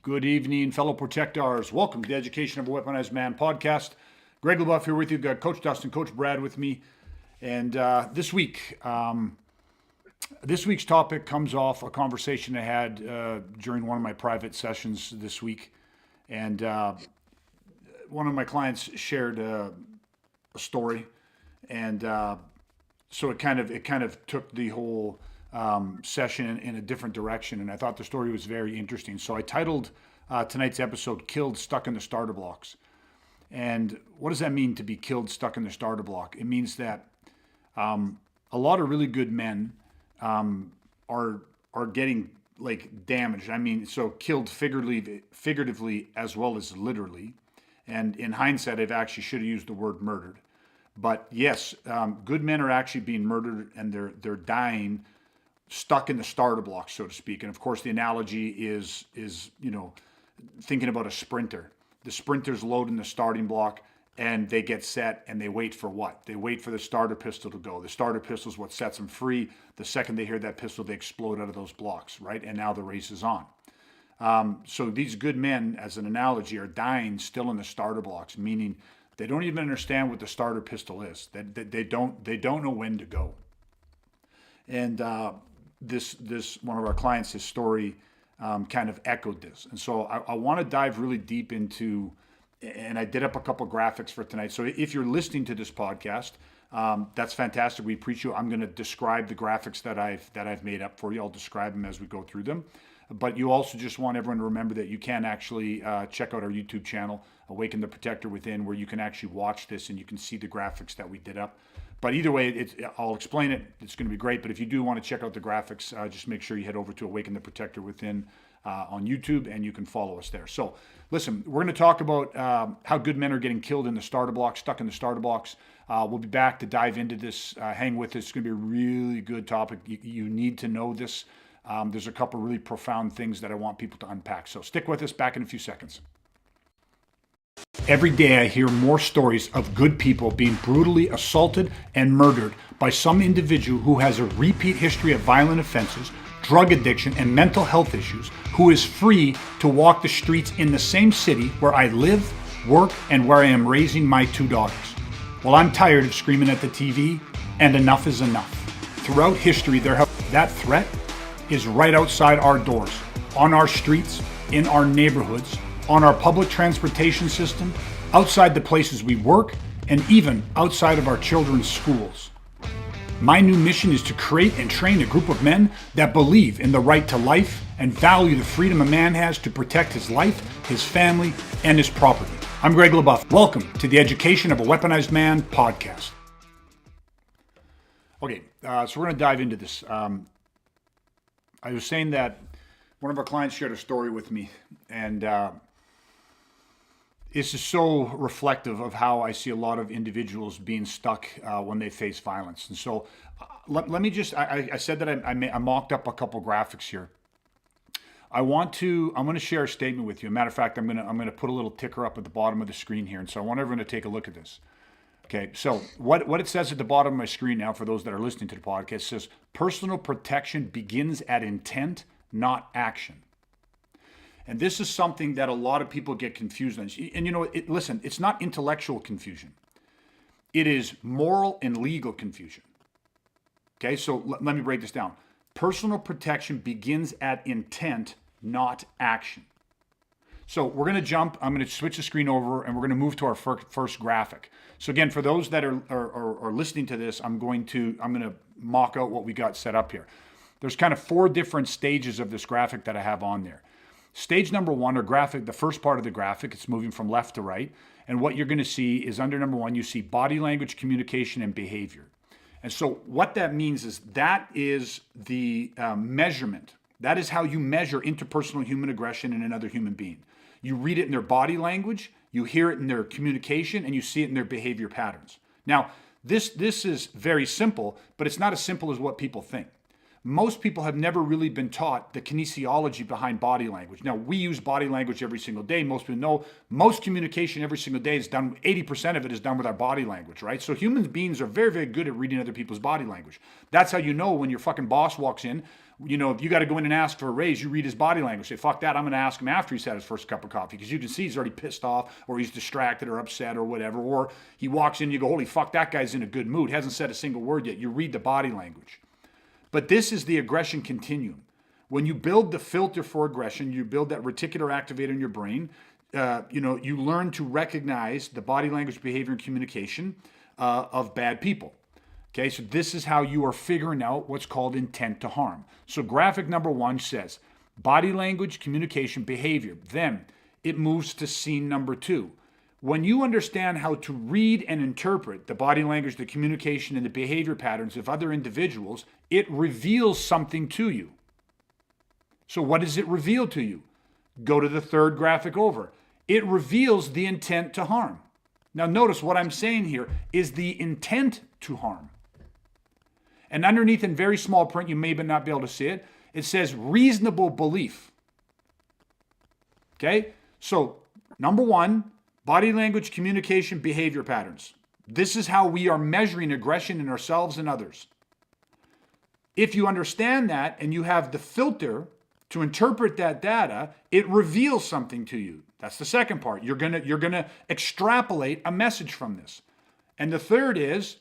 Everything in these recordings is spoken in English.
Good evening, fellow protectors. Welcome to the Education of a Weaponized Man podcast. Greg LeBoeuf here with you. Got Coach Dustin, Coach Brad with me. And this week's topic comes off a conversation I had during one of my private sessions this week. And one of my clients shared a story. And so it kind of took the whole session in a different direction, and I thought the story was very interesting. So I titled tonight's episode "Killed Stuck in the Starter Blocks." And what does that mean to be killed stuck in the starter block? It means that a lot of really good men are getting like damaged. I mean, so killed figuratively as well as literally. And in hindsight, I've actually should have used the word murdered. But yes, good men are actually being murdered, and they're dying stuck in the starter block, so to speak. And of course, the analogy is thinking about a sprinter. The sprinter's loading the starting block, and they get set, and they wait for what? They wait for the starter pistol to go. The starter pistol is what sets them free. The second they hear that pistol, they explode out of those blocks, right? And now the race is on. So these good men, as an analogy, are dying still in the starter blocks, meaning they don't even understand what the starter pistol is. They don't know when to go. And this one of our clients, his story kind of echoed this. And so I want to dive really deep into, and I did up a couple graphics for tonight. So if you're listening to this podcast, that's fantastic. We appreciate you. I'm going to describe the graphics that I've made up for you. I'll describe them as we go through them. But you also just want everyone to remember that you can actually check out our YouTube channel, Awaken the Protector Within, where you can actually watch this and you can see the graphics that we did up. But either way, I'll explain it. It's going to be great. But if you do want to check out the graphics, just make sure you head over to Awaken the Protector Within on YouTube, and you can follow us there. So listen, we're going to talk about how good men are getting killed in the starter blocks, stuck in the starter blocks. We'll be back to dive into this. Hang with us. It's going to be a really good topic. You need to know this. There's a couple really profound things that I want people to unpack. So stick with us. Back in a few seconds. Every day I hear more stories of good people being brutally assaulted and murdered by some individual who has a repeat history of violent offenses, drug addiction, and mental health issues, who is free to walk the streets in the same city where I live, work, and where I am raising my two daughters. Well, I'm tired of screaming at the TV, and enough is enough. Throughout history, that threat is right outside our doors, on our streets, in our neighborhoods, on our public transportation system, outside the places we work, and even outside of our children's schools. My new mission is to create and train a group of men that believe in the right to life and value the freedom a man has to protect his life, his family, and his property. I'm Greg LeBoeuf. Welcome to the Education of a Weaponized Man podcast. Okay, so we're going to dive into this. I was saying that one of our clients shared a story with me, and this is so reflective of how I see a lot of individuals being stuck when they face violence. And so let me just, I said that I mocked up a couple graphics here. I'm going to share a statement with you. As a matter of fact, I'm going to put a little ticker up at the bottom of the screen here. And so I want everyone to take a look at this. Okay, so what it says at the bottom of my screen now, for those that are listening to the podcast, says personal protection begins at intent, not action. And this is something that a lot of people get confused on. And listen, it's not intellectual confusion. It is moral and legal confusion. Okay, so let me break this down. Personal protection begins at intent, not action. So we're going to jump. I'm going to switch the screen over, and we're going to move to our first graphic. So again, for those that are listening to this, I'm going to mock out what we got set up here. There's kind of 4 different stages of this graphic that I have on there. Stage number 1, or graphic, the first part of the graphic, it's moving from left to right. And what you're going to see is under number 1, you see body language, communication, and behavior. And so what that means is that is the measurement. That is how you measure interpersonal human aggression in another human being. You read it in their body language, you hear it in their communication, and you see it in their behavior patterns. Now, this is very simple, but it's not as simple as what people think. most people have never really been taught the kinesiology behind body language. Now, we use body language every single day. Most people know most communication every single day is done, 80% of it is done with our body language, right? So human beings are very, very good at reading other people's body language. That's how you know when your fucking boss walks in, you know, if you got to go in and ask for a raise, you read his body language. Say, fuck that, I'm going to ask him after he's had his first cup of coffee, because you can see he's already pissed off, or he's distracted or upset or whatever. Or he walks in, you go, holy fuck, that guy's in a good mood. Hasn't said a single word yet. You read the body language. But this is the aggression continuum. When you build the filter for aggression, you build that reticular activator in your brain. You learn to recognize the body language, behavior, and communication of bad people. Okay, so this is how you are figuring out what's called intent to harm. So graphic number 1 says body language, communication, behavior. Then it moves to scene number 2. When you understand how to read and interpret the body language, the communication, and the behavior patterns of other individuals, it reveals something to you. So what does it reveal to you? Go to the third graphic over. It reveals the intent to harm. Now notice what I'm saying here is the intent to harm. And underneath in very small print, you may not be able to see it, it says reasonable belief. Okay? So, number 1, body language, communication, behavior patterns. This is how we are measuring aggression in ourselves and others. If you understand that and you have the filter to interpret that data, it reveals something to you. That's the second part. You're gonna extrapolate a message from this. And the third is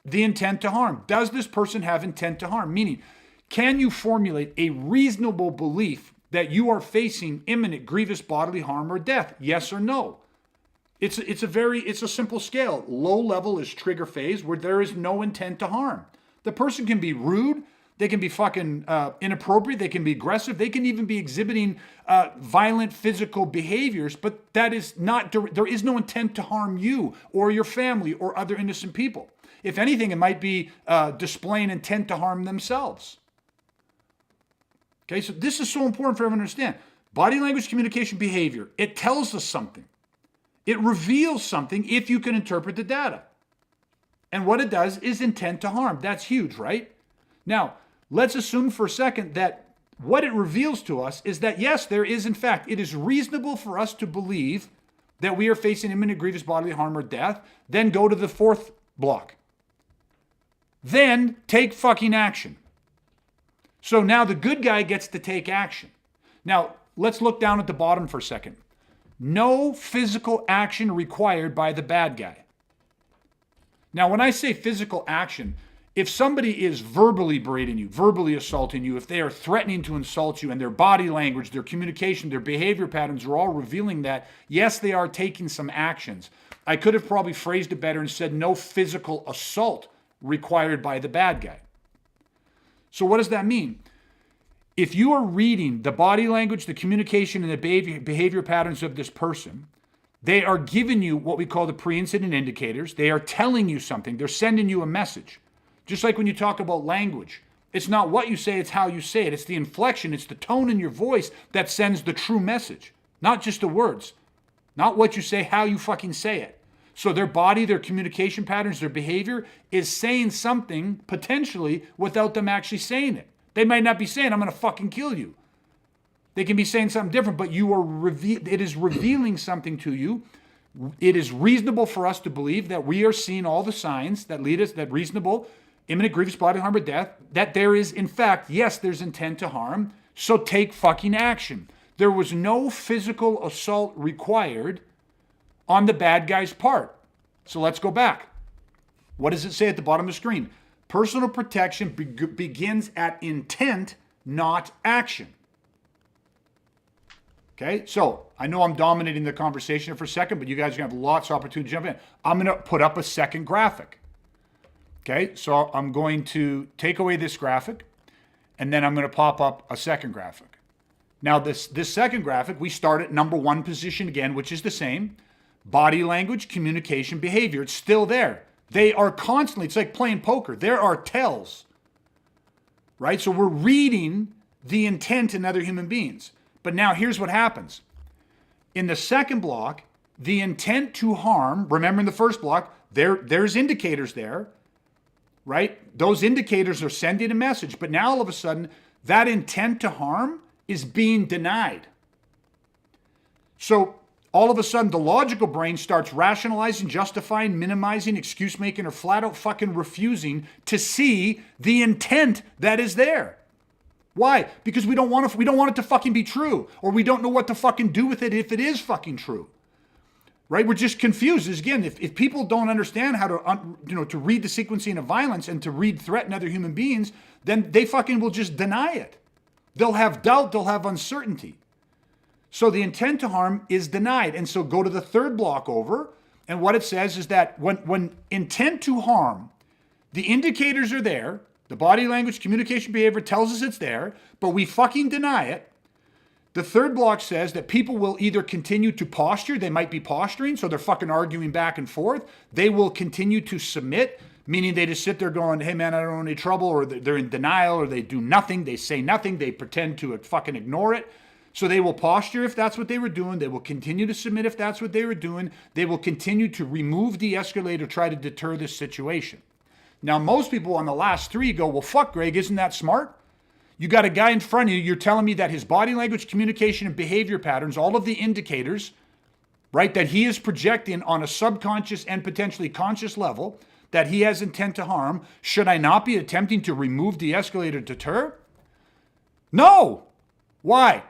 the intent to harm. Does this person have intent to harm? Meaning, can you formulate a reasonable belief that you are facing imminent grievous bodily harm or death? Yes or no? It's a simple scale. Low level is trigger phase, where there is no intent to harm. The person can be rude, they can be fucking inappropriate, they can be aggressive, they can even be exhibiting violent physical behaviors, but that is not, there is no intent to harm you or your family or other innocent people. If anything, it might be displaying intent to harm themselves. Okay, so this is so important for everyone to understand. Body language, communication, behavior. It tells us something. It reveals something if you can interpret the data. And what it does is intent to harm. That's huge, right? Now, let's assume for a second that what it reveals to us is that, yes, there is, in fact, it is reasonable for us to believe that we are facing imminent grievous bodily harm or death. Then go to the fourth block. Then take fucking action. So now the good guy gets to take action. Now, let's look down at the bottom for a second. No physical action required by the bad guy. Now, when I say physical action, if somebody is verbally berating you, verbally assaulting you, if they are threatening to insult you, and their body language, their communication, their behavior patterns are all revealing that, yes, they are taking some actions. I could have probably phrased it better and said no physical assault required by the bad guy. So what does that mean? If you are reading the body language, the communication, and the behavior patterns of this person, they are giving you what we call the pre-incident indicators. They are telling you something. They're sending you a message. Just like when you talk about language. It's not what you say, it's how you say it. It's the inflection, it's the tone in your voice that sends the true message. Not just the words. Not what you say, how you fucking say it. So their body, their communication patterns, their behavior is saying something potentially without them actually saying it. They might not be saying, I'm going to fucking kill you. They can be saying something different, but it is revealing something to you. It is reasonable for us to believe that we are seeing all the signs that lead us, that reasonable, imminent grievous bodily harm or death, that there is, in fact, yes, there's intent to harm, so take fucking action. There was no physical assault required on the bad guy's part. So let's go back. What does it say at the bottom of the screen? Personal protection begins at intent, not action. Okay, so I know I'm dominating the conversation for a second, but you guys are going to have lots of opportunity to jump in. I'm going to put up a second graphic. Okay, so I'm going to take away this graphic, and then I'm going to pop up a second graphic. Now, this second graphic, we start at number 1 position again, which is the same. Body language, communication, behavior. It's still there. They are constantly, it's like playing poker. There are tells, right? So we're reading the intent in other human beings. But now here's what happens. In the second block, the intent to harm, remember in the first block, there's indicators there. right? Those indicators are sending a message, but now all of a sudden, that intent to harm is being denied. So all of a sudden, the logical brain starts rationalizing, justifying, minimizing, excuse making, or flat out fucking refusing to see the intent that is there. Why? Because we don't want it to fucking be true, or we don't know what to fucking do with it if it is fucking true. Right? We're just confused. Again, if people don't understand how to, to read the sequencing of violence and to read threat in other human beings, then they fucking will just deny it. They'll have doubt, they'll have uncertainty. So the intent to harm is denied. And so go to the third block over, and what it says is that when intent to harm, the indicators are there, the body language, communication, behavior tells us it's there, but we fucking deny it. The third block says that people will either continue to posture, they might be posturing, so they're fucking arguing back and forth. They will continue to submit, meaning they just sit there going, hey man, I don't want any trouble, or they're in denial, or they do nothing, they say nothing, they pretend to fucking ignore it. So they will posture if that's what they were doing. They will continue to submit if that's what they were doing. They will continue to remove, de-escalate, or try to deter this situation. Now, most people on the last three go, well, fuck, Greg, isn't that smart? You got a guy in front of you, you're telling me that his body language, communication, and behavior patterns, all of the indicators, right, that he is projecting on a subconscious and potentially conscious level, that he has intent to harm. Should I not be attempting to remove, de-escalate, or deter? No. Why?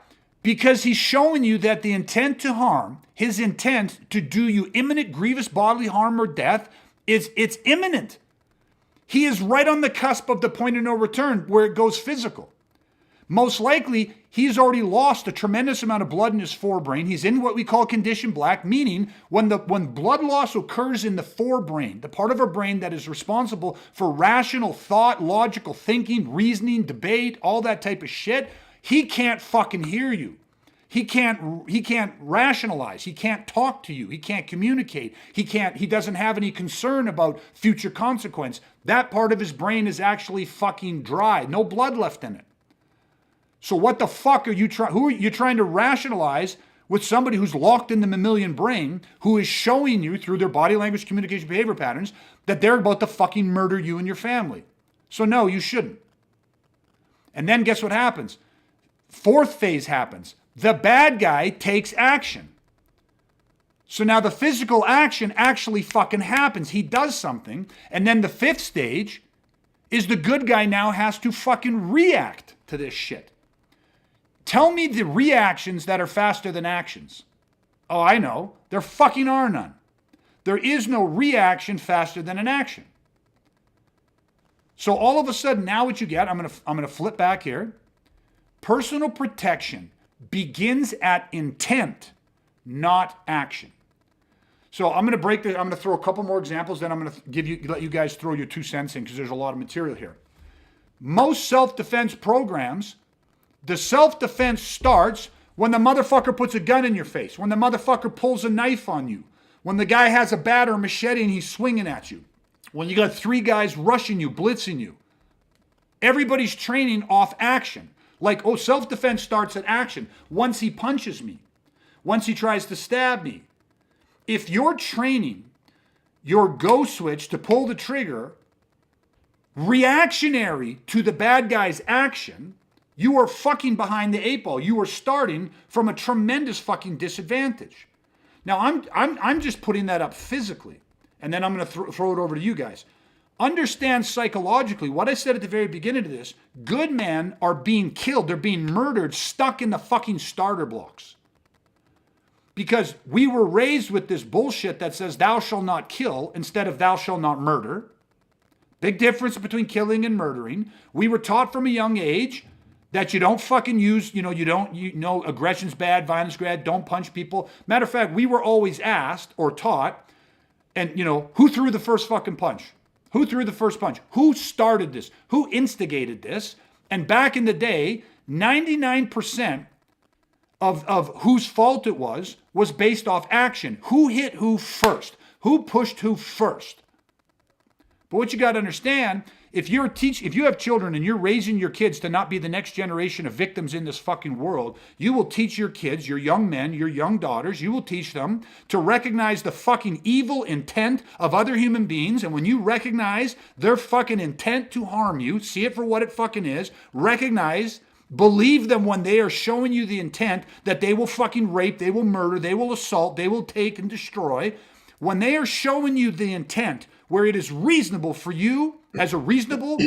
Because he's showing you that the intent to harm, his intent to do you imminent grievous bodily harm or death, it's imminent. He is right on the cusp of the point of no return where it goes physical. Most likely, he's already lost a tremendous amount of blood in his forebrain. He's in what we call condition black, meaning when blood loss occurs in the forebrain, the part of our brain that is responsible for rational thought, logical thinking, reasoning, debate, all that type of shit, he can't fucking hear you. He can't rationalize. He can't talk to you. He can't communicate. He doesn't have any concern about future consequence. That part of his brain is actually fucking dry. No blood left in it. So what the fuck are you trying to rationalize with somebody who's locked in the mammalian brain, who is showing you through their body language, communication, behavior patterns that they're about to fucking murder you and your family? So no, you shouldn't. And then guess what happens? Fourth phase happens. The bad guy takes action. So now the physical action actually fucking happens. He does something. And then the fifth stage is the good guy now has to fucking react to this shit. Tell me the reactions that are faster than actions. Oh, I know. There fucking are none. There is no reaction faster than an action. So all of a sudden, now what you get, I'm gonna flip back here. Personal protection begins at intent, not action. So I'm going to throw a couple more examples, then I'm going to let you guys throw your 2 cents in because there's a lot of material here. Most self-defense programs, the self-defense starts when the motherfucker puts a gun in your face, when the motherfucker pulls a knife on you, when the guy has a bat or a machete and he's swinging at you, when you got 3 guys rushing you, blitzing you. Everybody's training off action. Like, oh, self-defense starts at action. Once he punches me, once he tries to stab me. If you're training your go switch to pull the trigger reactionary to the bad guy's action, you are fucking behind the 8 ball. You are starting from a tremendous fucking disadvantage. Now, I'm just putting that up physically, and then I'm going to throw it over to you guys. Understand psychologically what I said at the very beginning of this. Good men are being killed. They're being murdered, stuck in the fucking starter blocks. Because we were raised with this bullshit that says thou shalt not kill instead of thou shalt not murder. Big difference between killing and murdering. We were taught from a young age that you don't fucking use, aggression's bad, violence bad, don't punch people. Matter of fact, we were always asked or taught, and who threw the first fucking punch? Who threw the first punch? Who started this? Who instigated this? And back in the day, 99% of whose fault it was based off action. Who hit who first? Who pushed who first? But what you got to understand if you have children and you're raising your kids to not be the next generation of victims in this fucking world, you will teach your kids, your young men, your young daughters, you will teach them to recognize the fucking evil intent of other human beings. And when you recognize their fucking intent to harm you, see it for what it fucking is, believe them when they are showing you the intent that they will fucking rape, they will murder, they will assault, they will take and destroy. When they are showing you the intent where it is reasonable for you as a reasonable,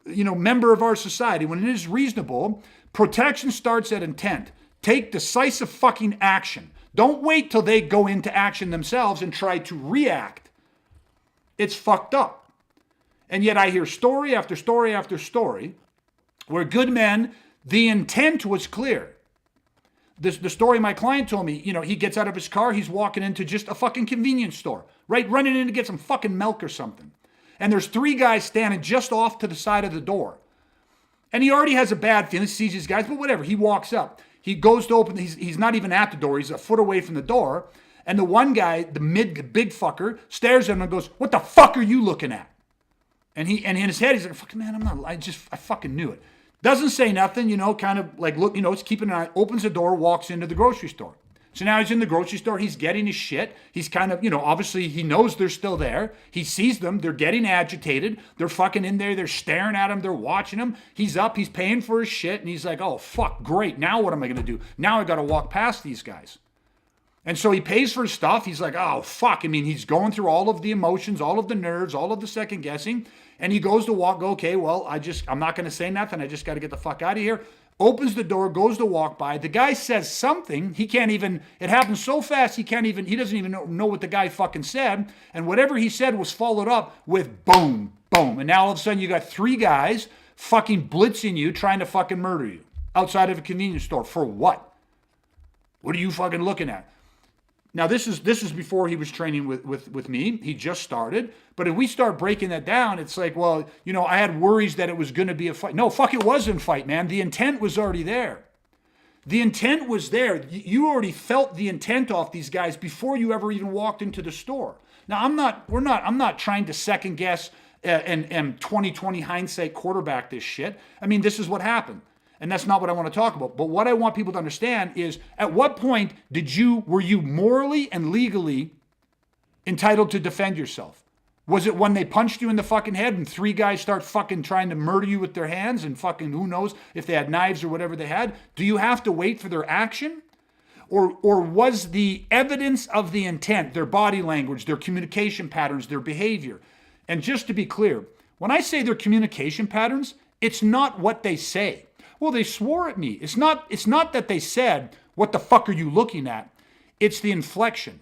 member of our society, when it is reasonable, protection starts at intent. Take decisive fucking action. Don't wait till they go into action themselves and try to react. It's fucked up. And yet I hear story after story after story where good men, the intent was clear. The story my client told me, he gets out of his car, he's walking into just a fucking convenience store, right? Running in to get some fucking milk or something. And there's 3 guys standing just off to the side of the door. And he already has a bad feeling, sees these guys, but whatever. He walks up. He goes to open, he's not even at the door, he's a foot away from the door. And the one guy, the big fucker, stares at him and goes, "What the fuck are you looking at?" And in his head, he's like, "Fucking man, I fucking knew it." Doesn't say nothing, kind of like, look, it's keeping an eye, opens the door, walks into the grocery store. So now he's in the grocery store, he's getting his shit. He's kind of, obviously he knows they're still there. He sees them, they're getting agitated. They're fucking in there, they're staring at him, they're watching him. He's up, he's paying for his shit, and he's like, "Oh, fuck, great. Now what am I going to do? Now I got to walk past these guys." And so he pays for his stuff. He's like, "Oh, fuck." He's going through all of the emotions, all of the nerves, all of the second guessing. And he goes to walk, okay, well, I'm not going to say nothing. I just got to get the fuck out of here. Opens the door, goes to walk by. The guy says something. It happens so fast, he doesn't even know what the guy fucking said. And whatever he said was followed up with boom, boom. And now all of a sudden you got 3 guys fucking blitzing you, trying to fucking murder you outside of a convenience store. For what? What are you fucking looking at? Now, this is before he was training with me. He just started. But if we start breaking that down, it's like, well, I had worries that it was going to be a fight. No, fuck, it wasn't a fight, man. The intent was already there. The intent was there. You already felt the intent off these guys before you ever even walked into the store. Now, I'm not trying to second guess and 2020 hindsight quarterback this shit. This is what happened. And that's not what I want to talk about. But what I want people to understand is, at what point were you morally and legally entitled to defend yourself? Was it when they punched you in the fucking head and 3 guys start fucking trying to murder you with their hands and fucking who knows if they had knives or whatever they had? Do you have to wait for their action? Or was the evidence of the intent, their body language, their communication patterns, their behavior? And just to be clear, when I say their communication patterns, it's not what they say. Well, they swore at me. It's not that they said, "What the fuck are you looking at?" It's the inflection.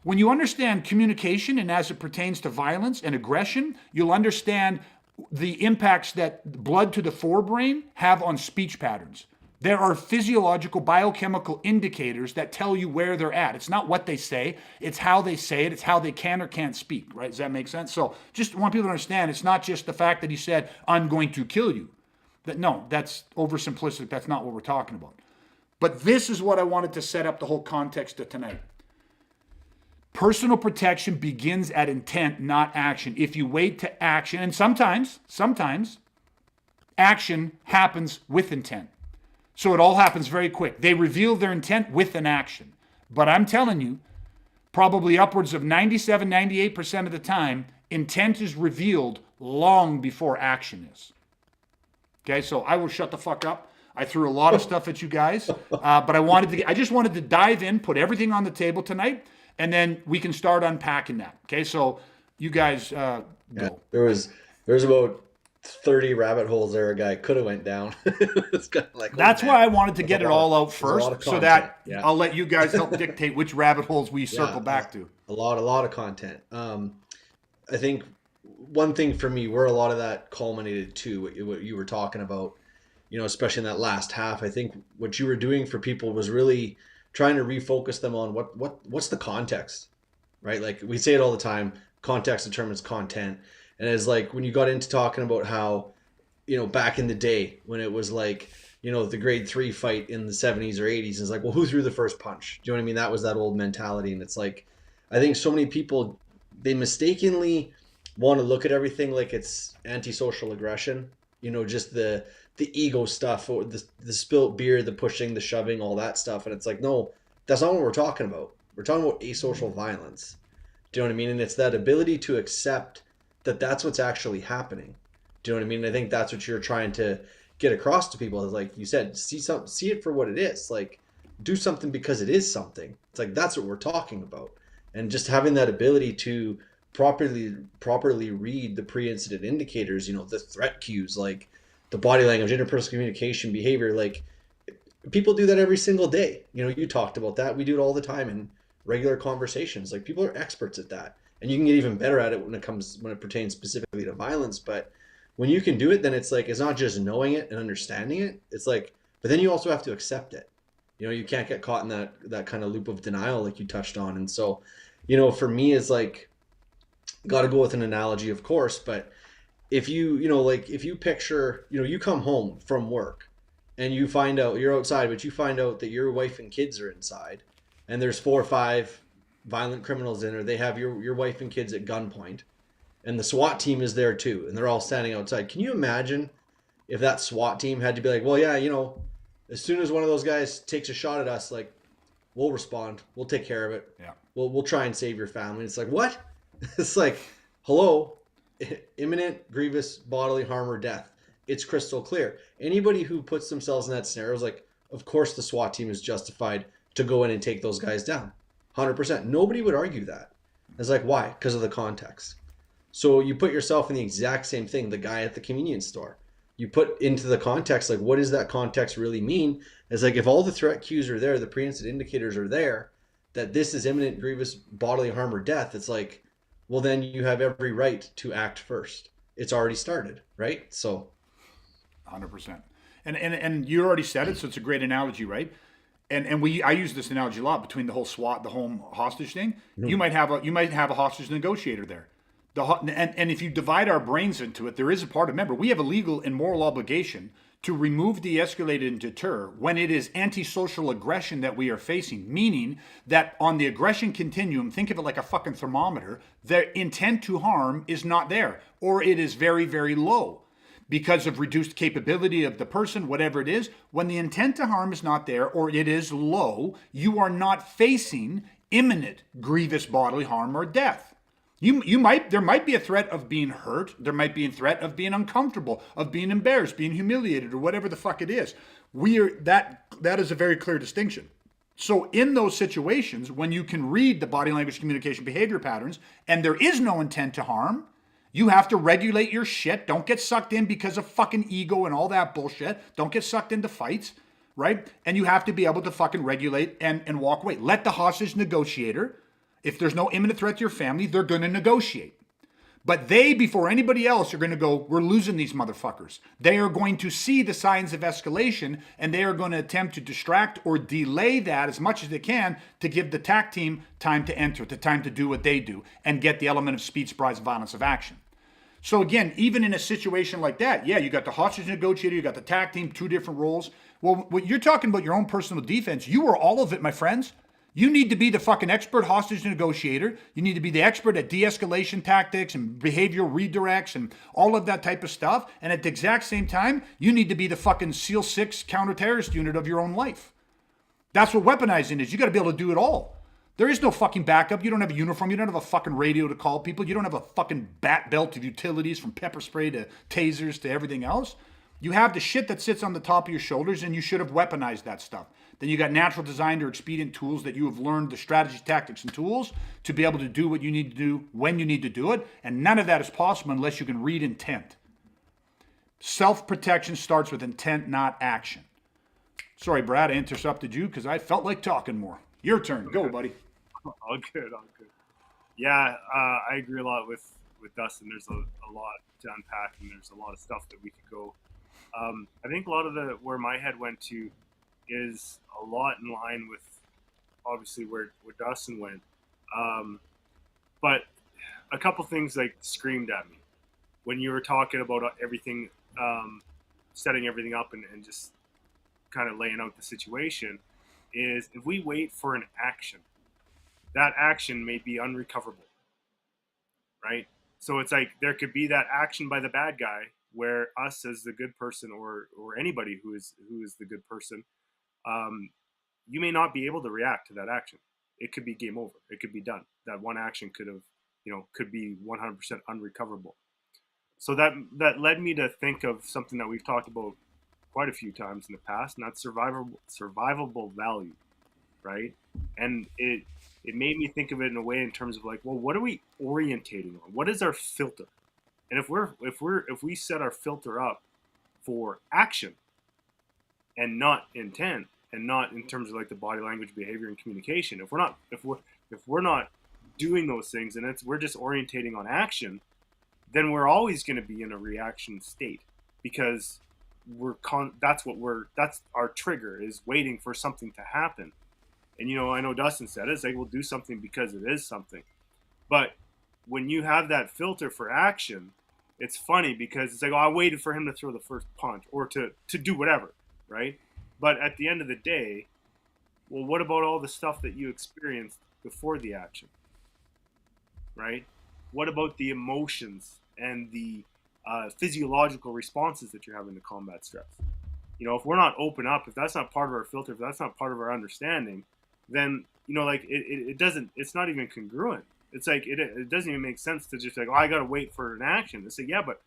When you understand communication and as it pertains to violence and aggression, you'll understand the impacts that blood to the forebrain have on speech patterns. There are physiological, biochemical indicators that tell you where they're at. It's not what they say, it's how they say it, it's how they can or can't speak, right? Does that make sense? So just want people to understand, it's not just the fact that he said, "I'm going to kill you." No, that's oversimplistic. That's not what we're talking about. But this is what I wanted to set up the whole context of tonight. Personal protection begins at intent, not action. If you wait to action, and sometimes action happens with intent. So it all happens very quick. They reveal their intent with an action. But I'm telling you, probably upwards of 97, 98% of the time, intent is revealed long before action is. Okay, so I will shut the fuck up. I threw a lot of stuff at you guys, but I just wanted to dive in, put everything on the table tonight, and then we can start unpacking that. Okay, so you guys go. Yeah, there's about 30 rabbit holes there a guy could have went down. It's kind of like, that's why I wanted to get it all out first, so that yeah. I'll let you guys help dictate which rabbit holes we circle back to. A lot of content. I think one thing for me, where a lot of that culminated to what you were talking about, especially in that last half, I think what you were doing for people was really trying to refocus them on what's the context, right? Like we say it all the time, context determines content. And it's like when you got into talking about how, back in the day when it was like, the grade 3 fight in the 70s or 80s, it's like, well, who threw the first punch? Do you know what I mean? That was that old mentality. And it's like, I think so many people, they mistakenly want to look at everything like it's antisocial aggression. Just the ego stuff, or the spilt beer, the pushing, the shoving, all that stuff. And it's like, no, that's not what we're talking about. We're talking about asocial violence. Do you know what I mean? And it's that ability to accept that that's what's actually happening. Do you know what I mean? And I think that's what you're trying to get across to people. Is like you said, see it for what it is. Like, do something because it is something. It's like that's what we're talking about. And just having that ability to properly read the pre-incident indicators, the threat cues, like the body language, interpersonal communication, behavior. Like, people do that every single day. You talked about that. We do it all the time in regular conversations. Like, people are experts at that, and you can get even better at it when it pertains specifically to violence. But when you can do it, then it's like, it's not just knowing it and understanding it. It's like, but then you also have to accept it. You can't get caught in that kind of loop of denial, like you touched on. And so, for me, it's like, got to go with an analogy, of course. But if if you picture, you come home from work and you find out you're outside, but you find out that your wife and kids are inside, and there's 4 or 5 violent criminals in there. They have your wife and kids at gunpoint, and the SWAT team is there too, and they're all standing outside. Can you imagine if that SWAT team had to be like, well, yeah, as soon as one of those guys takes a shot at us, like, we'll respond, we'll take care of it, Yeah. we'll try and save your family. It's like, what? It's like, hello, imminent grievous bodily harm or death. It's crystal clear. Anybody who puts themselves in that scenario is like, of course the SWAT team is justified to go in and take those guys down. 100%. Nobody would argue that. It's like, why? Because of the context. So you put yourself in the exact same thing, the guy at the convenience store. You put into the context, like, what does that context really mean? It's like, if all the threat cues are there, the pre-incident indicators are there, that this is imminent grievous bodily harm or death, it's like, well, then you have every right to act first. It's already started, right? So 100%. And you already said it, so it's a great analogy, right? And I use this analogy a lot between the whole SWAT, the home hostage thing. You might have a hostage negotiator there. And if you divide our brains into it, there is a part of, remember, we have a legal and moral obligation to remove, de-escalate, and deter when it is antisocial aggression that we are facing, meaning that on the aggression continuum, think of it like a fucking thermometer, the intent to harm is not there, or it is very, very low because of reduced capability of the person, whatever it is. When the intent to harm is not there, or it is low, you are not facing imminent grievous bodily harm or death. There might be a threat of being hurt. There might be a threat of being uncomfortable, of being embarrassed, being humiliated, or whatever the fuck it is. That is a very clear distinction. So in those situations, when you can read the body language, communication, behavior patterns, and there is no intent to harm, you have to regulate your shit. Don't get sucked in because of fucking ego and all that bullshit. Don't get sucked into fights, right? And you have to be able to fucking regulate and walk away. Let the hostage negotiator, if there's no imminent threat to your family, they're going to negotiate. But they, before anybody else, are going to go, we're losing these motherfuckers. They are going to see the signs of escalation, and they are going to attempt to distract or delay that as much as they can to give the TAC team time to enter, the time to do what they do, and get the element of speed, surprise, violence of action. So again, even in a situation like that, yeah, you got the hostage negotiator, you got the TAC team, 2 different roles. Well, when you're talking about your own personal defense, you are all of it, my friends. You need to be the fucking expert hostage negotiator. You need to be the expert at de-escalation tactics and behavioral redirects and all of that type of stuff. And at the exact same time, you need to be the fucking SEAL 6 counter-terrorist unit of your own life. That's what weaponizing is. You got to be able to do it all. There is no fucking backup. You don't have a uniform. You don't have a fucking radio to call people. You don't have a fucking bat belt of utilities, from pepper spray to tasers to everything else. You have the shit that sits on the top of your shoulders, and you should have weaponized that stuff. Then you got natural designed or expedient tools that you have learned the strategy, tactics, and tools to be able to do what you need to do when you need to do it. And none of that is possible unless you can read intent. Self-protection starts with intent, not action. Sorry, Brad, I interrupted you because I felt like talking more. Your turn. Go, buddy. All good. Yeah, I agree a lot with Dustin. There's a lot to unpack, and there's a lot of stuff that we could go. I think a lot of where my head went to is a lot in line with obviously where Dustin went. But a couple things like screamed at me when you were talking about everything, setting everything up and just kind of laying out the situation, is if we wait for an action, that action may be unrecoverable, right? So it's like there could be that action by the bad guy where us as the good person, or anybody who is the good person, um, you may not be able to react to that action. It could be game over. It could be done. That one action could have, could be 100% unrecoverable. So that led me to think of something that we've talked about quite a few times in the past, and that's survivable value, right? And it made me think of it in a way in terms of like, well, what are we orientating on? What is our filter? And if we set our filter up for action and not intent, and not in terms of like the body language, behavior, and communication, if we're not doing those things, and we're just orientating on action, then we're always going to be in a reaction state, because that's our trigger, is waiting for something to happen. And I know Dustin said it's like, we'll do something because it is something. But when you have that filter for action, it's funny because it's like, oh, I waited for him to throw the first punch or to do whatever, right? But at the end of the day, well, what about all the stuff that you experienced before the action, right? What about the emotions and the physiological responses that you're having to combat stress? If we're not open up, if that's not part of our filter, if that's not part of our understanding, then like it doesn't. It's not even congruent. It's like it doesn't even make sense to just like, oh, I gotta wait for an action. It's like, yeah, but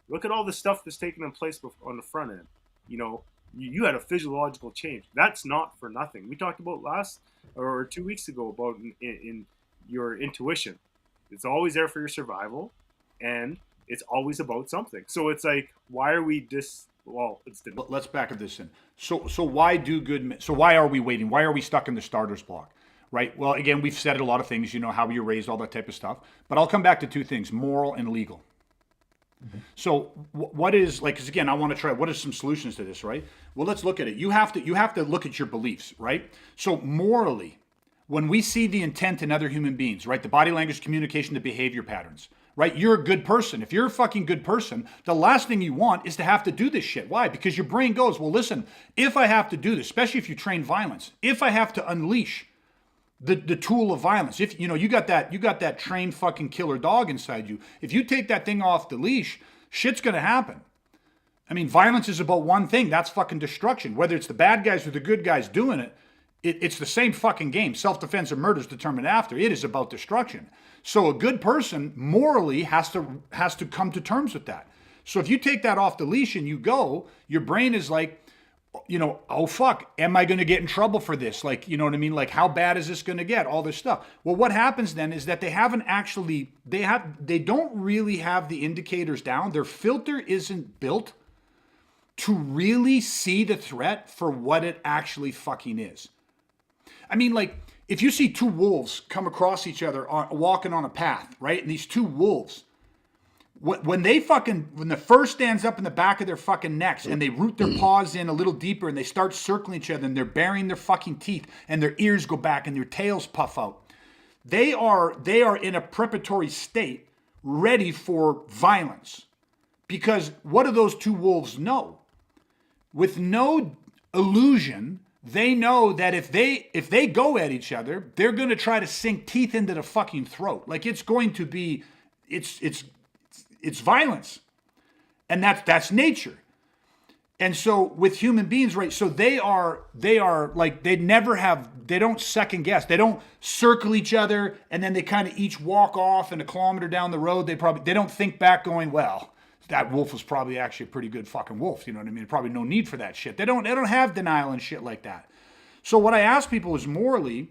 look at all the stuff that's taken place on the front end. You had a physiological change. That's not for nothing. We talked about last or 2 weeks ago about in your intuition. It's always there for your survival, and it's always about something. So it's like, why are we well, it's different. Let's back up this in. So why do good men, so why are we waiting? Why are we stuck in the starter's block? Right? Well, again, we've said a lot of things, how you're raised, all that type of stuff. But I'll come back to two things, moral and legal. Mm-hmm. So what is, like, because again, I want to try, what are some solutions to this, right? Well, let's look at it. You have to look at your beliefs, right? So morally, when we see the intent in other human beings, right? The body language, communication, the behavior patterns, right? You're a good person. If you're a fucking good person, the last thing you want is to have to do this shit. Why? Because your brain goes, well, listen, if I have to do this, especially if you train violence, if I have to unleash the tool of violence, if you got that trained fucking killer dog inside you, if you take that thing off the leash, shit's gonna happen. I mean, violence is about one thing, that's fucking destruction. Whether it's the bad guys or the good guys doing it, it's the same fucking game. Self-defense or murder is determined after. It is about destruction. So a good person morally has to come to terms with that. So if you take that off the leash and you go, your brain is like, oh fuck, am I going to get in trouble for this? Like, you know what I mean? Like, how bad is this going to get? All this stuff. Well, what happens then is that they don't really have the indicators down. Their filter isn't built to really see the threat for what it actually fucking is. I mean, like, if you see two wolves come across each other walking on a path, right? And these two wolves, when the first stands up in the back of their fucking necks and they root their paws in a little deeper and they start circling each other and they're baring their fucking teeth and their ears go back and their tails puff out, they are in a preparatory state ready for violence. Because what do those two wolves know? With no illusion, they know that if they go at each other, they're going to try to sink teeth into the fucking throat. Like, it's going to be, it's violence. And that's nature. And so with human beings, right? So they are like, they don't second guess. They don't circle each other and then they kind of each walk off and a kilometer down the road. They don't think back going, well, that wolf was probably actually a pretty good fucking wolf. You know what I mean? Probably no need for that shit. They don't have denial and shit like that. So what I ask people is, morally,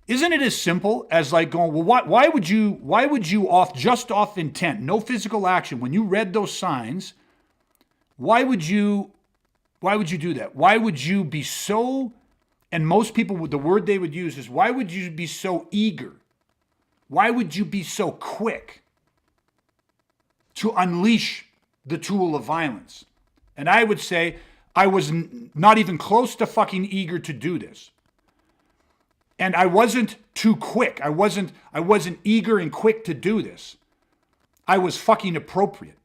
isn't it as simple as like going, well, why would you off intent, no physical action, when you read those signs, why would you do that? Why would you be so, and most people, the word they would use is, why would you be so eager? Why would you be so quick to unleash the tool of violence? And I would say I was not even close to fucking eager to do this. And I wasn't too quick. I wasn't eager and quick to do this. I was fucking appropriate.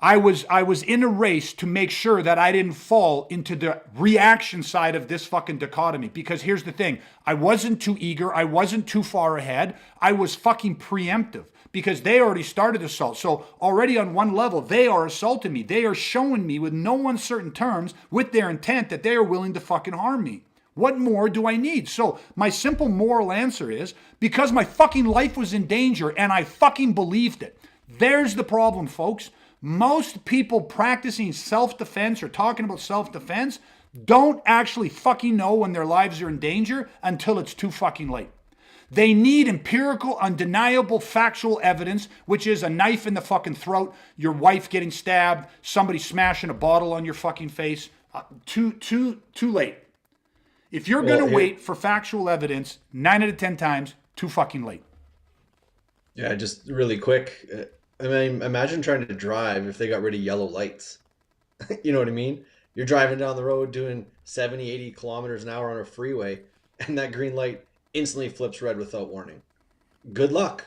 I was in a race to make sure that I didn't fall into the reaction side of this fucking dichotomy. Because here's the thing. I wasn't too eager. I wasn't too far ahead. I was fucking preemptive because they already started assault. So already on one level, they are assaulting me. They are showing me with no uncertain terms with their intent that they are willing to fucking harm me. What more do I need? So my simple moral answer is because my fucking life was in danger and I fucking believed it. There's the problem, folks. Most people practicing self-defense or talking about self-defense don't actually fucking know when their lives are in danger until it's too fucking late. They need empirical, undeniable, factual evidence, which is a knife in the fucking throat, your wife getting stabbed, somebody smashing a bottle on your fucking face. Too late. If you're going to wait for factual evidence, 9 out of 10 times, too fucking late. Yeah, just really quick. I mean, imagine trying to drive if they got rid of yellow lights. You know what I mean? You're driving down the road doing 70, 80 kilometers an hour on a freeway, and that green light instantly flips red without warning. Good luck.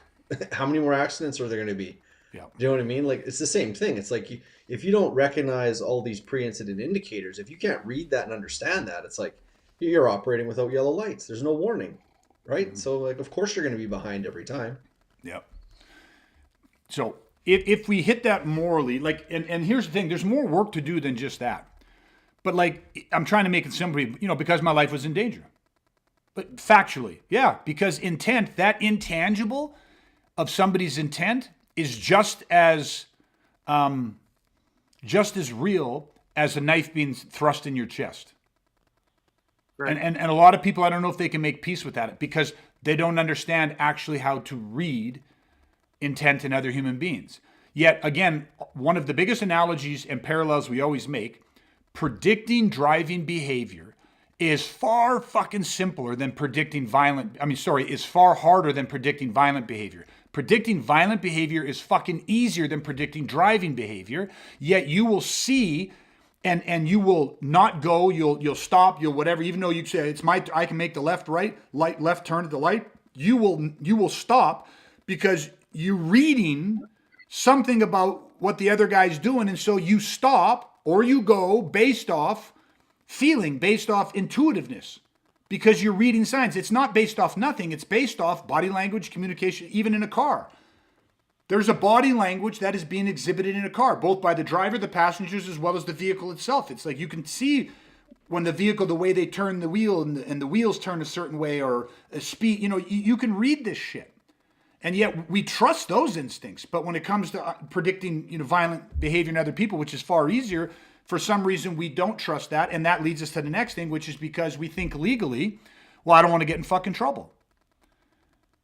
How many more accidents are there going to be? Yeah. Do you know what I mean? Like, it's the same thing. It's like if you don't recognize all these pre-incident indicators, if you can't read that and understand that, it's like you're operating without yellow lights. There's no warning, right? Mm-hmm. So, like, of course you're going to be behind every time. Yeah. So if we hit that morally, like, and here's the thing, there's more work to do than just that. But like, I'm trying to make it simple, because my life was in danger. But factually, yeah, because intent, that intangible of somebody's intent is just as real as a knife being thrust in your chest. Right. And a lot of people, I don't know if they can make peace with that because they don't understand actually how to read intent in other human beings. Yet again, one of the biggest analogies and parallels we always make, predicting driving behavior is far fucking simpler than predicting is far harder than predicting violent behavior. Predicting violent behavior is fucking easier than predicting driving behavior, yet you will see and you will not go, you'll stop, you'll whatever, even though you say I can make the left turn at the light, you will stop because you're reading something about what the other guy's doing, and so you stop or you go based off feeling, based off intuitiveness, because you're reading signs. It's not based off nothing. It's based off body language, communication, even in a car. There's a body language that is being exhibited in a car, both by the driver, the passengers, as well as the vehicle itself. It's like you can see when the vehicle, the way they turn the wheel and the wheels turn a certain way or a speed, you can read this shit. And yet we trust those instincts. But when it comes to predicting, violent behavior in other people, which is far easier, for some reason we don't trust that. And that leads us to the next thing, which is because we think legally, well, I don't want to get in fucking trouble.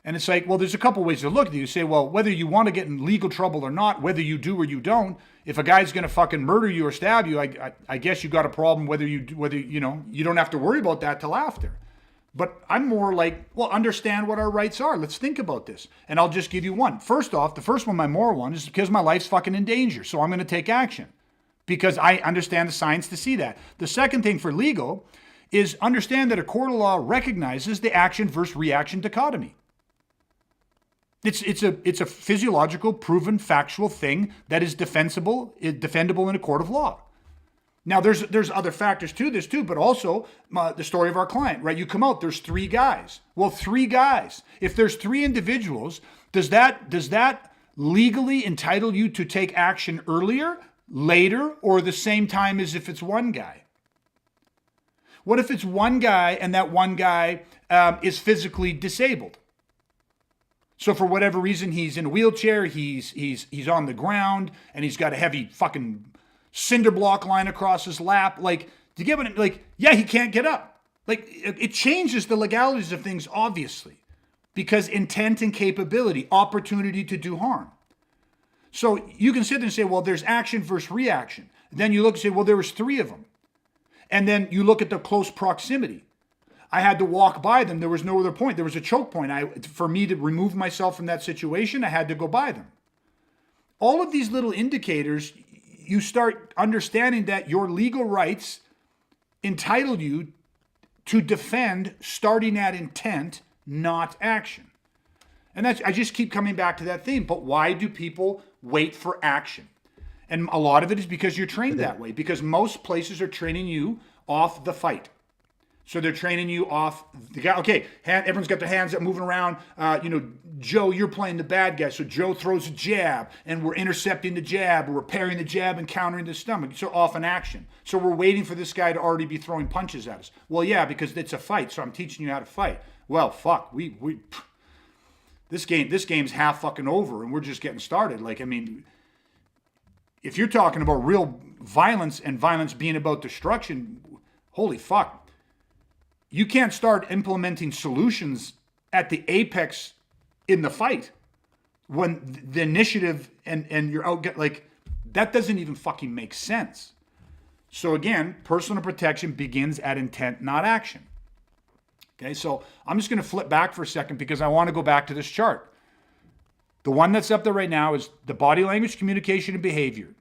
And it's like, well, there's a couple ways to look at it. You say, well, whether you want to get in legal trouble or not, whether you do or you don't, if a guy's going to fucking murder you or stab you, I guess you got a problem whether you don't have to worry about that till after. But I'm more like, well, understand what our rights are. Let's think about this. And I'll just give you one. First off, the first one, my moral one, is because my life's fucking in danger. So I'm going to take action because I understand the science to see that. The second thing for legal is understand that a court of law recognizes the action versus reaction dichotomy. It's a physiological, proven, factual thing that is defensible, defendable in a court of law. Now, there's other factors to this too, but also the story of our client, right? You come out, there's 3 guys. Well, 3 guys. If there's 3 individuals, does that legally entitle you to take action earlier, later, or the same time as if it's one guy? What if it's one guy and that one guy is physically disabled? So for whatever reason, he's in a wheelchair, he's on the ground, and he's got a heavy fucking cinder block line across his lap. Like, do you get what it, like, yeah, he can't get up. Like, it changes the legalities of things, obviously, because intent and capability, opportunity to do harm. So you can sit there and say, well, there's action versus reaction. Then you look and say, well, there was 3 of them. And then you look at the close proximity. I had to walk by them. There was no other point. There was a choke point. For me to remove myself from that situation, I had to go by them. All of these little indicators, you start understanding that your legal rights entitle you to defend starting at intent, not action. And I just keep coming back to that theme. But why do people wait for action? And a lot of it is because you're trained that way, because most places are training you off the fight. So they're training you off the guy. Okay, everyone's got their hands up, moving around. Joe, you're playing the bad guy. So Joe throws a jab, and we're intercepting the jab, or we're parrying the jab and countering the stomach. So off in action. So we're waiting for this guy to already be throwing punches at us. Well, yeah, because it's a fight. So I'm teaching you how to fight. Well, fuck, this game's half fucking over, and we're just getting started. Like, I mean, if you're talking about real violence and violence being about destruction, holy fuck. You can't start implementing solutions at the apex in the fight when the initiative and you're out, like, that doesn't even fucking make sense. So again, personal protection begins at intent, not action. Okay, so I'm just going to flip back for a second because I want to go back to this chart. The one that's up there right now is the body language, communication, and behavior.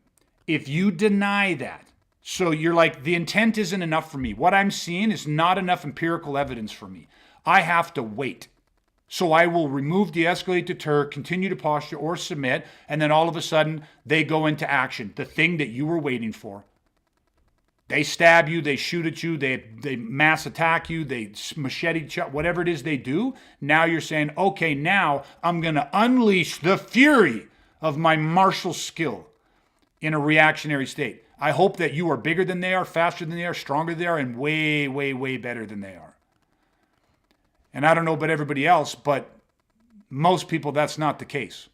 If you deny that, so you're like, the intent isn't enough for me. What I'm seeing is not enough empirical evidence for me. I have to wait. So I will remove, de-escalate, deter, continue to posture or submit, and then all of a sudden they go into action, the thing that you were waiting for. They stab you, they shoot at you, they mass attack you, they machete chop, whatever it is they do. Now you're saying, okay, now I'm going to unleash the fury of my martial skill in a reactionary state. I hope that you are bigger than they are, faster than they are, stronger than they are, and way, way, way better than they are. And I don't know about everybody else, but most people, that's not the case.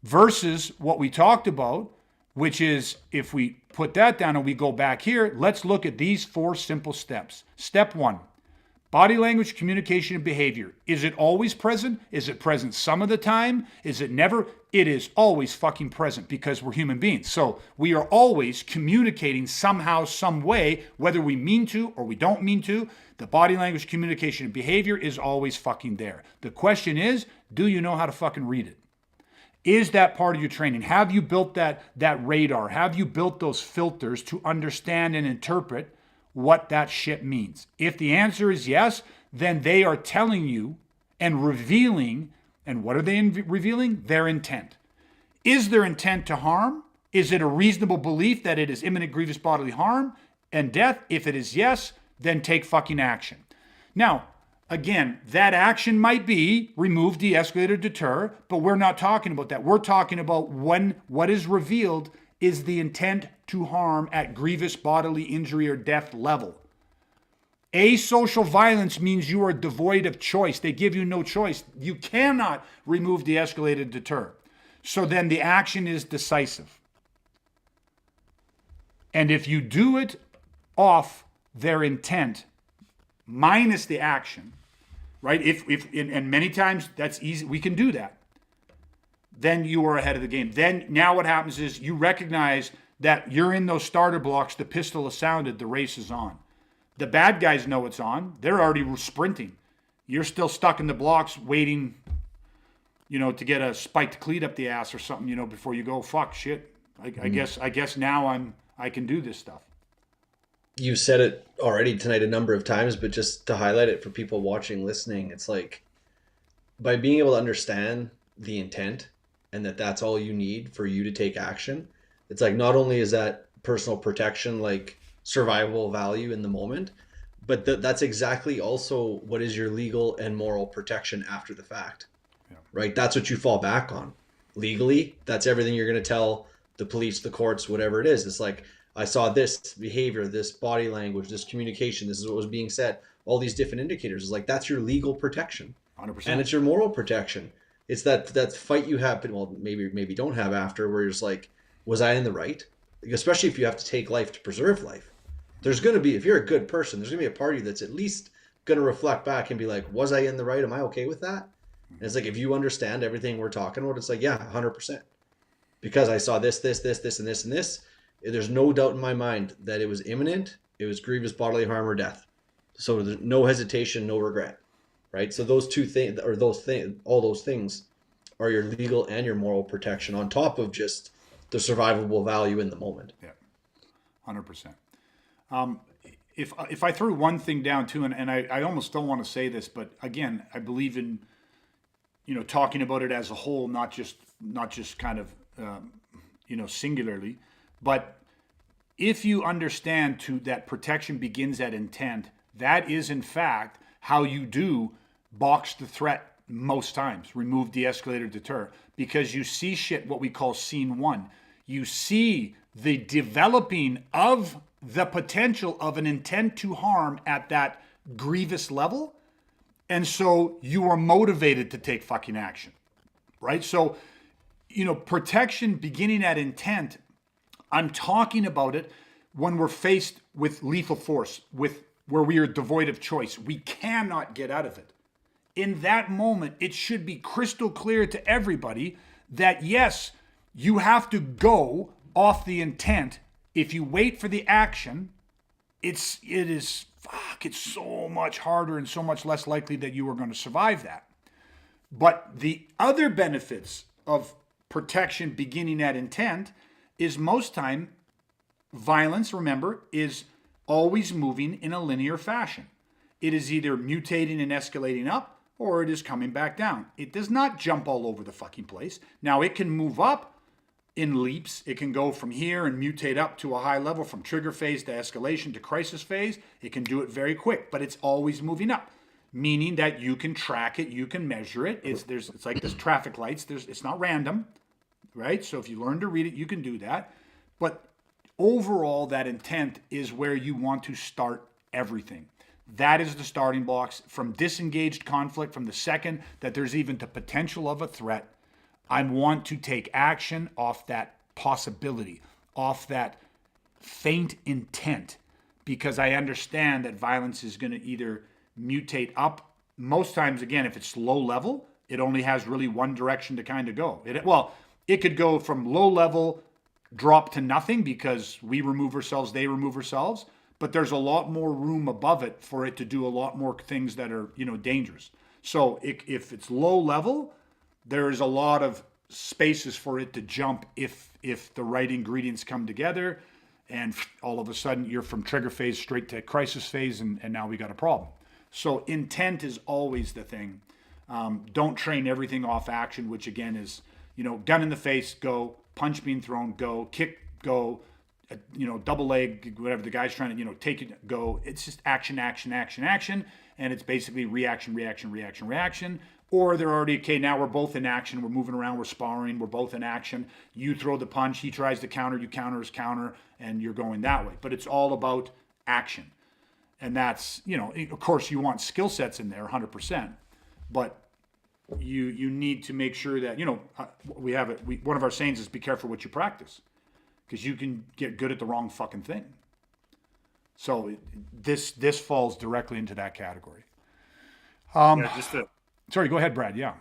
Versus what we talked about, which is, if we put that down and we go back here, let's look at these 4 simple steps. Step 1, body language, communication, and behavior. Is it always present? Is it present some of the time? Is it never? It is always fucking present because we're human beings. So we are always communicating somehow, some way, whether we mean to or we don't mean to. The body language, communication, and behavior is always fucking there. The question is, do you know how to fucking read it? Is that part of your training? Have you built that radar? Have you built those filters to understand and interpret what that shit means? If the answer is yes, then they are telling you and revealing, and what are they revealing? Their intent. Is their intent to harm? Is it a reasonable belief that it is imminent grievous bodily harm and death? If it is yes, then take fucking action. Now, again, that action might be remove, de-escalate, or deter, but we're not talking about that. We're talking about when what is revealed is the intent to harm at grievous bodily injury or death level. Asocial violence means you are devoid of choice. They give you no choice. You cannot remove, de-escalate, and deter. So then the action is decisive. And if you do it off their intent, minus the action, right? And many times that's easy. We can do that. Then you are ahead of the game. Then now what happens is you recognize that you're in those starter blocks. The pistol is sounded. The race is on. The bad guys know it's on. They're already sprinting. You're still stuck in the blocks waiting, to get a spiked cleat up the ass or something, before you go, fuck, shit. I guess now I can do this stuff. You said it already tonight a number of times, but just to highlight it for people watching, listening, it's like, by being able to understand the intent and that's all you need for you to take action, it's like, not only is that personal protection, like survival value in the moment, but that's exactly also what is your legal and moral protection after the fact, right? That's what you fall back on. Legally, that's everything you're going to tell the police, the courts, whatever it is. It's like, I saw this behavior, this body language, this communication, this is what was being said, all these different indicators. It's like, that's your legal protection. 100%. And it's your moral protection. It's that fight you have, well, maybe don't have after, where you're just like, was I in the right? Especially if you have to take life to preserve life. There's going to be, if you're a good person, there's going to be a part of you that's at least going to reflect back and be like, was I in the right? Am I okay with that? And it's like, if you understand everything we're talking about, it's like, yeah, 100%. Because I saw this, and this, and this. There's no doubt in my mind that it was imminent. It was grievous bodily harm or death. So there's no hesitation, no regret, right? So those two things, or all those things are your legal and your moral protection on top of just the survivable value in the moment. Yeah, 100%. If I threw one thing down too, and I almost don't want to say this, but again, I believe in, talking about it as a whole, not just kind of singularly. But if you understand that protection begins at intent, that is in fact how you do box the threat most times, remove, de-escalate, or deter, because you see shit, what we call scene one. You see the developing of the potential of an intent to harm at that grievous level. And so you are motivated to take fucking action, right? So, protection beginning at intent, I'm talking about it when we're faced with lethal force, where we are devoid of choice. We cannot get out of it. In that moment, it should be crystal clear to everybody that yes, you have to go off the intent. If you wait for the action, it is so much harder and so much less likely that you are going to survive that. But the other benefits of protection beginning at intent is most time violence, remember, is always moving in a linear fashion. It is either mutating and escalating up, or it is coming back down. It does not jump all over the fucking place. Now, it can move up in leaps. It can go from here and mutate up to a high level, from trigger phase to escalation to crisis phase. It can do it very quick, but it's always moving up, meaning that you can track it, you can measure it. It's like this traffic lights. It's not random, right? So if you learn to read it, you can do that. But overall, that intent is where you want to start everything. That is the starting blocks from disengaged conflict. From the second that there's even the potential of a threat, I want to take action off that possibility, off that faint intent, because I understand that violence is going to either mutate up. Most times, again, if it's low level, it only has really one direction to kind of go. It could go from low level, drop to nothing because we remove ourselves, they remove ourselves. But there's a lot more room above it for it to do a lot more things that are, dangerous. So if it's low level, there is a lot of spaces for it to jump if the right ingredients come together, and all of a sudden you're from trigger phase straight to crisis phase, and now we got a problem. So intent is always the thing. Don't train everything off action, which again is, gun in the face, go, punch being thrown, go, kick, go, double leg, whatever the guy's trying to, take it, go. It's just action, action, action, action. And it's basically reaction, reaction, reaction, reaction. Or they're already, okay, now we're both in action. We're moving around. We're sparring. We're both in action. You throw the punch. He tries to counter. You counter his counter. And you're going that way. But it's all about action. And that's, of course, you want skill sets in there 100%. But you need to make sure that, we have it. One of our sayings is be careful what you practice, because you can get good at the wrong fucking thing. So this falls directly into that category. Sorry, go ahead, Brad. Yeah.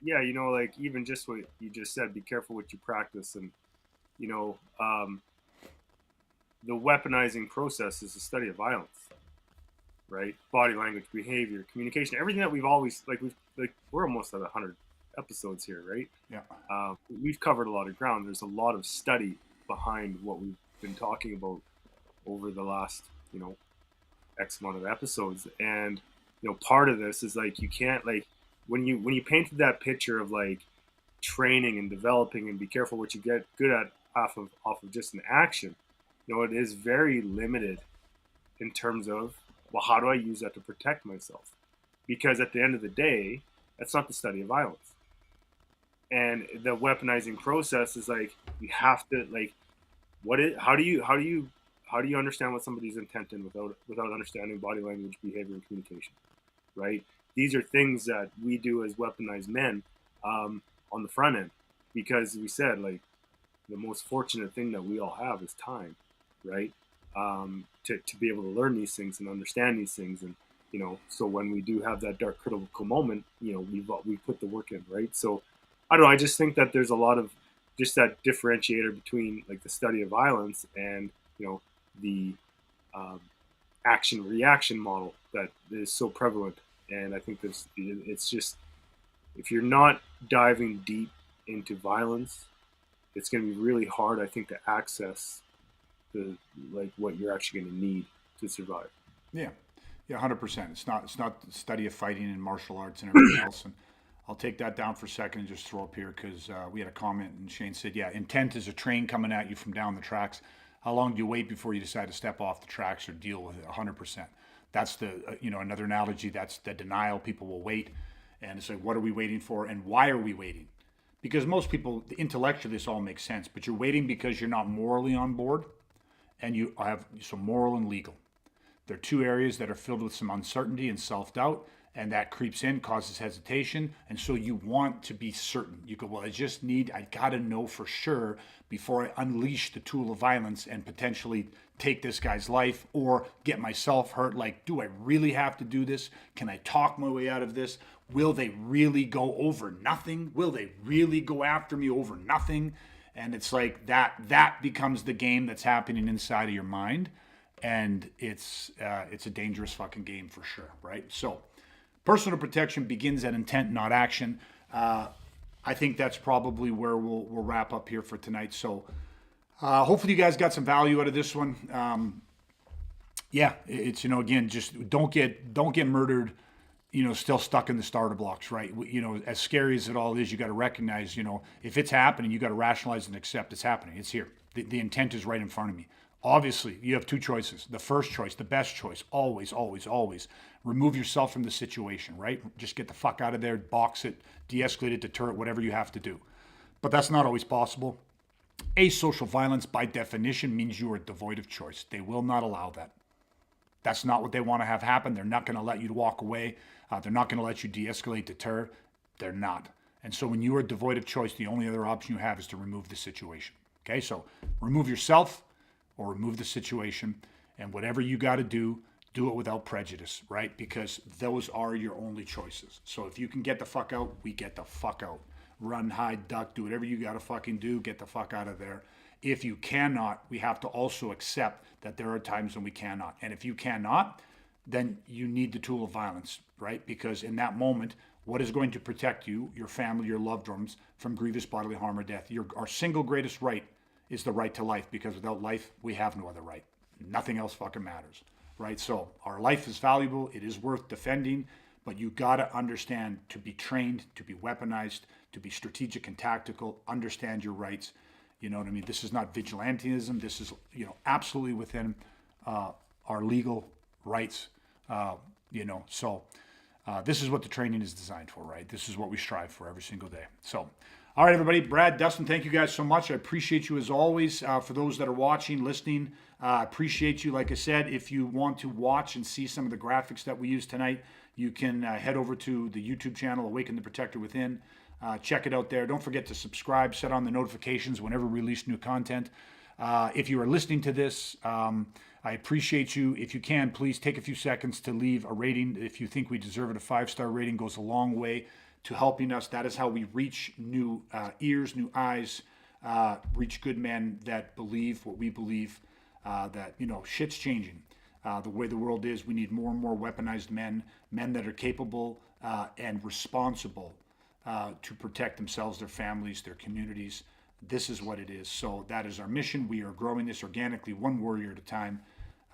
Yeah, like even just what you just said, be careful what you practice. And, the weaponizing process is the study of violence, right? Body language, behavior, communication, everything that we've always, we're almost at 100 episodes here, right? Yeah. We've covered a lot of ground. There's a lot of study behind what we've been talking about over the last, X amount of episodes. And, part of this is you can't when you painted that picture of training and developing and be careful what you get good at off of just an action, it is very limited in terms of, well, how do I use that to protect myself? Because at the end of the day, that's not the study of violence. And the weaponizing process is you have to how do you understand what somebody's intent in without understanding body language, behavior, and communication, right? These are things that we do as weaponized men on the front end, because we said the most fortunate thing that we all have is time, right? To be able to learn these things and understand these things, and so when we do have that dark critical moment, we put the work in, right? So I don't know. I just think that there's a lot of just that differentiator between the study of violence and the action reaction model that is so prevalent. And I think it's just, if you're not diving deep into violence, it's going to be really hard, I think, to access what you're actually going to need to survive. Yeah, 100%. It's not the study of fighting and martial arts and everything else. And I'll take that down for a second and just throw up here because we had a comment and Shane said, yeah, intent is a train coming at you from down the tracks. How long do you wait before you decide to step off the tracks or deal with it? 100%. That's the, another analogy. That's the denial. People will wait. And it's like, what are we waiting for? And why are we waiting? Because most people, intellectually, this all makes sense. But you're waiting because you're not morally on board. And you have some moral and legal. They're two areas that are filled with some uncertainty and self-doubt. And that creeps in, causes hesitation. And so you want to be certain. You go, well, I got to know for sure before I unleash the tool of violence and potentially take this guy's life or get myself hurt. Like, do I really have to do this? Can I talk my way out of this? Will they really go over nothing? Will they really go after me over nothing? And it's like that becomes the game that's happening inside of your mind. And it's a dangerous fucking game for sure, right? So personal protection begins at intent, not action. I think that's probably where we'll wrap up here for tonight. So hopefully you guys got some value out of this one. It's, again, just don't get murdered, still stuck in the starter blocks, right? As scary as it all is, you got to recognize, if it's happening, you got to rationalize and accept it's happening. It's here. The intent is right in front of me. Obviously, you have two choices. The first choice, the best choice, always, always, always remove yourself from the situation, right? Just get the fuck out of there, box it, de-escalate it, deter it, whatever you have to do. But that's not always possible. Asocial violence, by definition, means you are devoid of choice. They will not allow that. That's not what they want to have happen. They're not going to let you walk away. They're not going to let you de-escalate, deter. They're not. And so when you are devoid of choice, the only other option you have is to remove the situation. Okay, so remove yourself or remove the situation, and whatever you got to do it without prejudice, right? Because those are your only choices. So if you can get the fuck out, we get the fuck out. Run, hide, duck, do whatever you got to fucking do, get the fuck out of there. If you cannot, we have to also accept that there are times when we cannot. And if you cannot, then you need the tool of violence, right? Because in that moment, what is going to protect you, your family, your loved ones from grievous bodily harm or death? Our single greatest right is the right to life, because without life, we have no other right. Nothing else fucking matters, right? So our life is valuable. It is worth defending, but you got to understand to be trained, to be weaponized, to be strategic and tactical, understand your rights. You know what I mean? This is not vigilantism. This is, absolutely within our legal rights, So this is what the training is designed for, right? This is what we strive for every single day. So, all right, everybody. Brad, Dustin, thank you guys so much. I appreciate you as always. For those that are watching, listening, I appreciate you. Like I said, if you want to watch and see some of the graphics that we used tonight, you can head over to the YouTube channel, Awaken the Protector Within. Check it out there. Don't forget to subscribe, set on the notifications whenever we release new content. If you are listening to this, I appreciate you. If you can, please take a few seconds to leave a rating. If you think we deserve it, a 5-star rating goes a long way to helping us. That is how we reach new ears, new eyes, reach good men that believe what we believe, that, shit's changing. The way the world is, we need more and more weaponized men that are capable and responsible to protect themselves, their families, their communities. This is what it is. So that is our mission. We are growing this organically, one warrior at a time,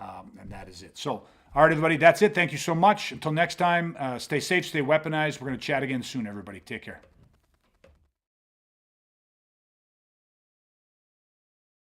and that is it. So, all right, everybody, that's it. Thank you so much. Until next time, stay safe, stay weaponized. We're going to chat again soon, everybody. Take care.